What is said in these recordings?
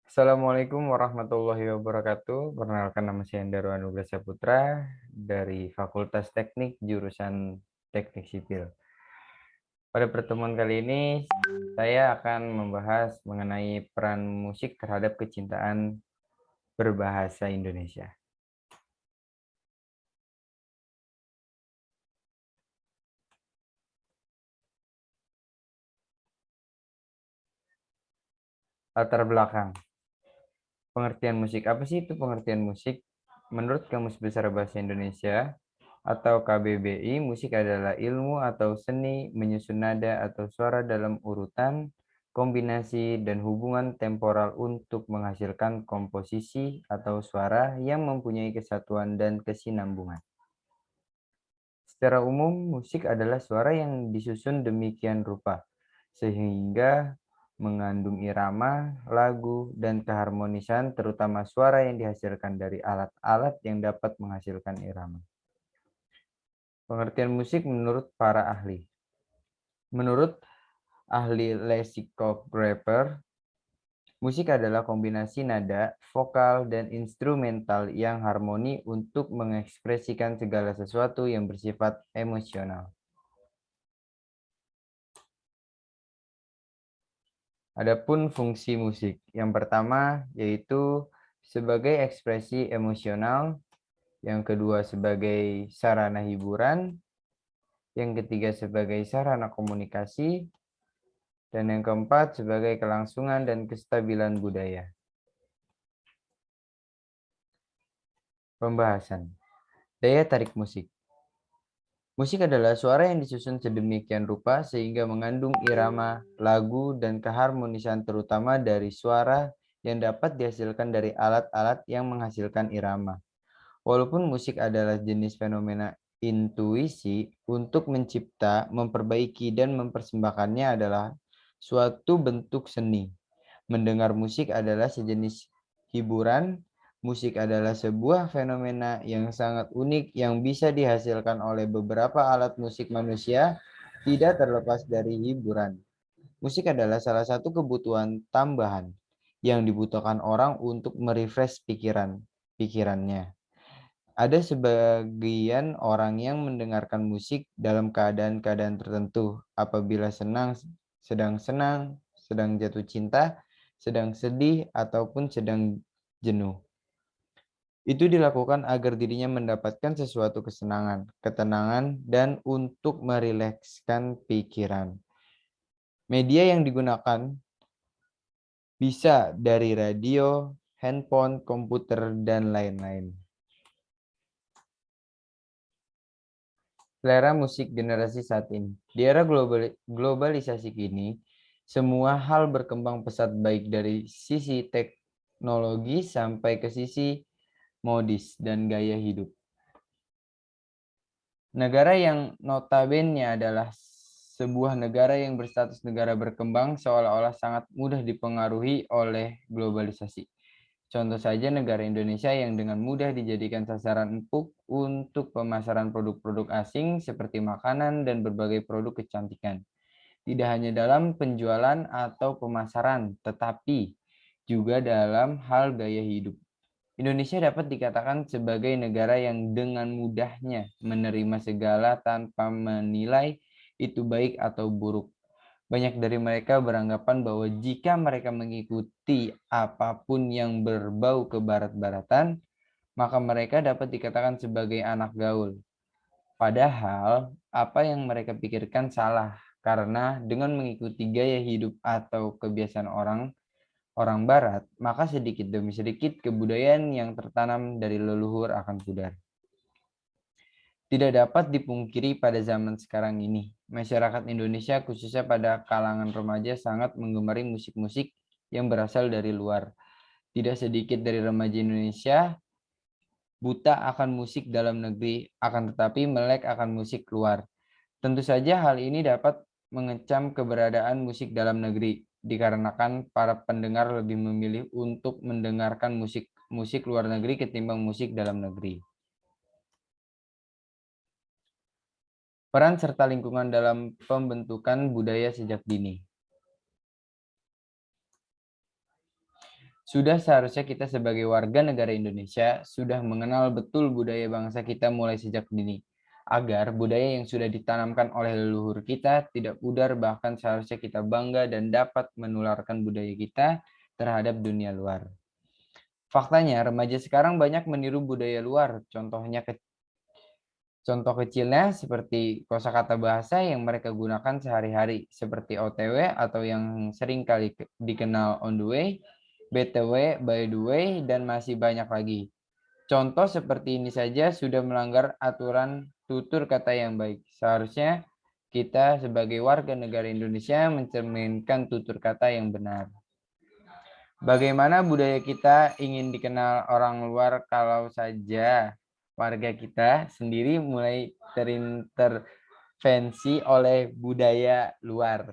Assalamualaikum warahmatullahi wabarakatuh. Perkenalkan, nama saya Endaru Anugrah Saputra dari Fakultas Teknik jurusan Teknik Sipil. Pada pertemuan kali ini saya akan membahas mengenai peran musik terhadap kecintaan berbahasa Indonesia. Latar belakang. Pengertian musik. Apa sih itu pengertian musik? Menurut Kamus Besar Bahasa Indonesia atau KBBI, musik adalah ilmu atau seni menyusun nada atau suara dalam urutan, kombinasi, dan hubungan temporal untuk menghasilkan komposisi atau suara yang mempunyai kesatuan dan kesinambungan. Secara umum, musik adalah suara yang disusun demikian rupa, sehingga mengandung irama, lagu, dan keharmonisan, terutama suara yang dihasilkan dari alat-alat yang dapat menghasilkan irama. Pengertian musik menurut para ahli. Menurut ahli lexicographer, musik adalah kombinasi nada, vokal, dan instrumental yang harmoni untuk mengekspresikan segala sesuatu yang bersifat emosional. Adapun fungsi musik, yang pertama yaitu sebagai ekspresi emosional, yang kedua sebagai sarana hiburan, yang ketiga sebagai sarana komunikasi, dan yang keempat sebagai kelangsungan dan kestabilan budaya. Pembahasan. Daya tarik musik. Musik adalah suara yang disusun sedemikian rupa sehingga mengandung irama, lagu, dan keharmonisan terutama dari suara yang dapat dihasilkan dari alat-alat yang menghasilkan irama. Walaupun musik adalah jenis fenomena intuisi, untuk mencipta, memperbaiki, dan mempersembahkannya adalah suatu bentuk seni. Mendengar musik adalah sejenis hiburan. Musik adalah sebuah fenomena yang sangat unik yang bisa dihasilkan oleh beberapa alat musik manusia, tidak terlepas dari hiburan. Musik adalah salah satu kebutuhan tambahan yang dibutuhkan orang untuk merefresh pikirannya. Ada sebagian orang yang mendengarkan musik dalam keadaan-keadaan tertentu, apabila sedang senang, sedang jatuh cinta, sedang sedih, ataupun sedang jenuh. Itu dilakukan agar dirinya mendapatkan sesuatu kesenangan, ketenangan, dan untuk merilekskan pikiran. Media yang digunakan bisa dari radio, handphone, komputer, dan lain-lain. Selera musik generasi saat ini. Di era globalisasi kini, semua hal berkembang pesat, baik dari sisi teknologi sampai ke sisi modis dan gaya hidup. Negara yang notabene adalah sebuah negara yang berstatus negara berkembang seolah-olah sangat mudah dipengaruhi oleh globalisasi. Contoh saja negara Indonesia yang dengan mudah dijadikan sasaran empuk untuk pemasaran produk-produk asing seperti makanan dan berbagai produk kecantikan. Tidak hanya dalam penjualan atau pemasaran, tetapi juga dalam hal gaya hidup. Indonesia dapat dikatakan sebagai negara yang dengan mudahnya menerima segala tanpa menilai itu baik atau buruk. Banyak dari mereka beranggapan bahwa jika mereka mengikuti apapun yang berbau kebarat-baratan, maka mereka dapat dikatakan sebagai anak gaul. Padahal, apa yang mereka pikirkan salah, karena dengan mengikuti gaya hidup atau kebiasaan orang barat, maka sedikit demi sedikit kebudayaan yang tertanam dari leluhur akan pudar. Tidak dapat dipungkiri pada zaman sekarang ini, masyarakat Indonesia khususnya pada kalangan remaja sangat menggemari musik-musik yang berasal dari luar. Tidak sedikit dari remaja Indonesia buta akan musik dalam negeri, akan tetapi melek akan musik luar. Tentu saja hal ini dapat mengecam keberadaan musik dalam negeri, dikarenakan para pendengar lebih memilih untuk mendengarkan musik luar negeri ketimbang musik dalam negeri. Peran serta lingkungan dalam pembentukan budaya sejak dini. Sudah seharusnya kita sebagai warga negara Indonesia sudah mengenal betul budaya bangsa kita mulai sejak dini, agar budaya yang sudah ditanamkan oleh leluhur kita tidak pudar, bahkan seharusnya kita bangga dan dapat menularkan budaya kita terhadap dunia luar. Faktanya, remaja sekarang banyak meniru budaya luar, contoh kecilnya seperti kosakata bahasa yang mereka gunakan sehari-hari, seperti OTW atau yang sering kali dikenal on the way, BTW, by the way, dan masih banyak lagi. Contoh seperti ini saja sudah melanggar aturan tutur kata yang baik. Seharusnya kita sebagai warga negara Indonesia mencerminkan tutur kata yang benar. Bagaimana budaya kita ingin dikenal orang luar kalau saja warga kita sendiri mulai terintervensi oleh budaya luar.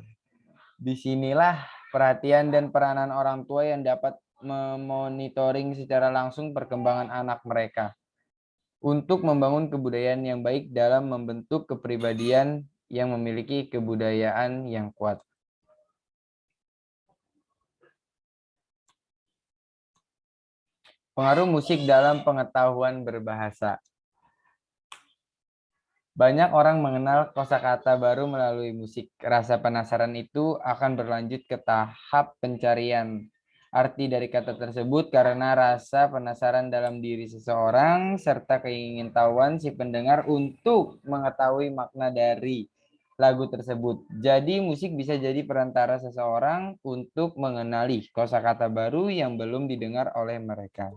Disinilah perhatian dan peranan orang tua yang dapat memonitoring secara langsung perkembangan anak mereka untuk membangun kebudayaan yang baik dalam membentuk kepribadian yang memiliki kebudayaan yang kuat. Pengaruh musik dalam pengetahuan berbahasa. Banyak orang mengenal kosakata baru melalui musik. Rasa penasaran itu akan berlanjut ke tahap pencarian arti dari kata tersebut karena rasa penasaran dalam diri seseorang serta keingintahuan si pendengar untuk mengetahui makna dari lagu tersebut. Jadi musik bisa jadi perantara seseorang untuk mengenali kosakata baru yang belum didengar oleh mereka.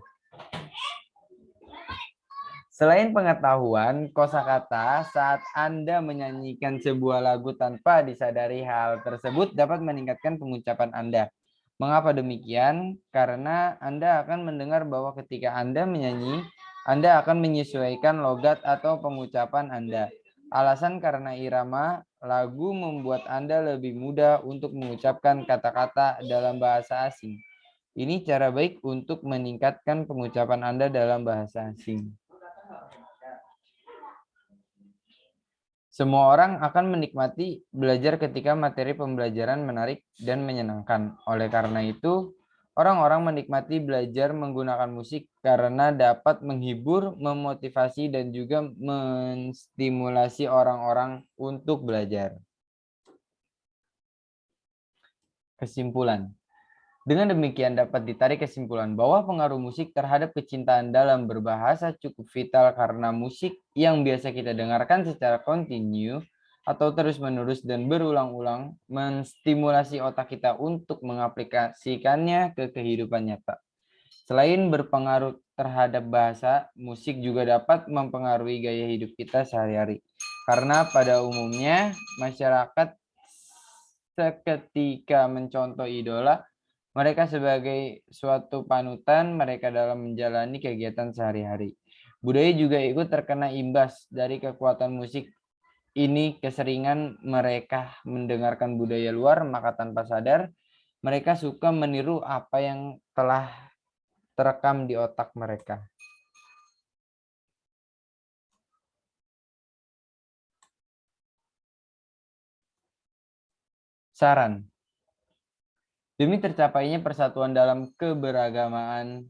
Selain pengetahuan kosakata, saat Anda menyanyikan sebuah lagu tanpa disadari hal tersebut dapat meningkatkan pengucapan Anda. Mengapa demikian? Karena Anda akan mendengar bahwa ketika Anda menyanyi, Anda akan menyesuaikan logat atau pengucapan Anda. Alasan karena irama lagu membuat Anda lebih mudah untuk mengucapkan kata-kata dalam bahasa asing. Ini cara baik untuk meningkatkan pengucapan Anda dalam bahasa asing. Semua orang akan menikmati belajar ketika materi pembelajaran menarik dan menyenangkan. Oleh karena itu, orang-orang menikmati belajar menggunakan musik karena dapat menghibur, memotivasi, dan juga menstimulasi orang-orang untuk belajar. Kesimpulan. Dengan demikian dapat ditarik kesimpulan bahwa pengaruh musik terhadap kecintaan dalam berbahasa cukup vital karena musik yang biasa kita dengarkan secara kontinu atau terus-menerus dan berulang-ulang menstimulasi otak kita untuk mengaplikasikannya ke kehidupan nyata. Selain berpengaruh terhadap bahasa, musik juga dapat mempengaruhi gaya hidup kita sehari-hari. Karena pada umumnya masyarakat seketika mencontoh idola mereka sebagai suatu panutan mereka dalam menjalani kegiatan sehari-hari. Budaya juga ikut terkena imbas dari kekuatan musik ini. Keseringan mereka mendengarkan budaya luar, maka tanpa sadar mereka suka meniru apa yang telah terekam di otak mereka. Saran. Demi tercapainya persatuan dalam keberagaman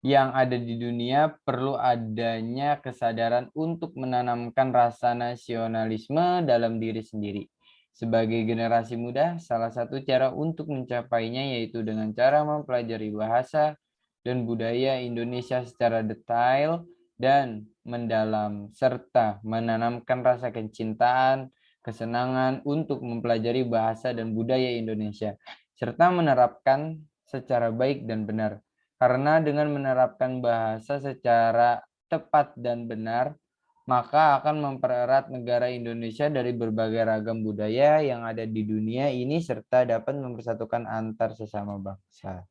yang ada di dunia, perlu adanya kesadaran untuk menanamkan rasa nasionalisme dalam diri sendiri. Sebagai generasi muda, salah satu cara untuk mencapainya yaitu dengan cara mempelajari bahasa dan budaya Indonesia secara detail dan mendalam, serta menanamkan rasa kecintaan, kesenangan untuk mempelajari bahasa dan budaya Indonesia, serta menerapkan secara baik dan benar. Karena dengan menerapkan bahasa secara tepat dan benar, maka akan mempererat negara Indonesia dari berbagai ragam budaya yang ada di dunia ini serta dapat mempersatukan antar sesama bangsa.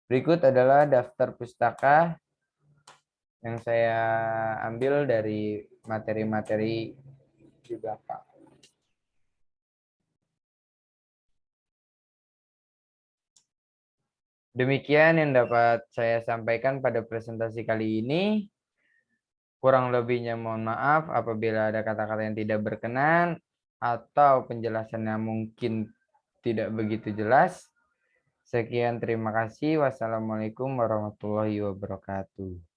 Berikut adalah daftar pustaka yang saya ambil dari materi-materi di belakang. Demikian yang dapat saya sampaikan pada presentasi kali ini. Kurang lebihnya mohon maaf apabila ada kata-kata yang tidak berkenan atau penjelasannya mungkin tidak begitu jelas. Sekian, terima kasih. Wassalamualaikum warahmatullahi wabarakatuh.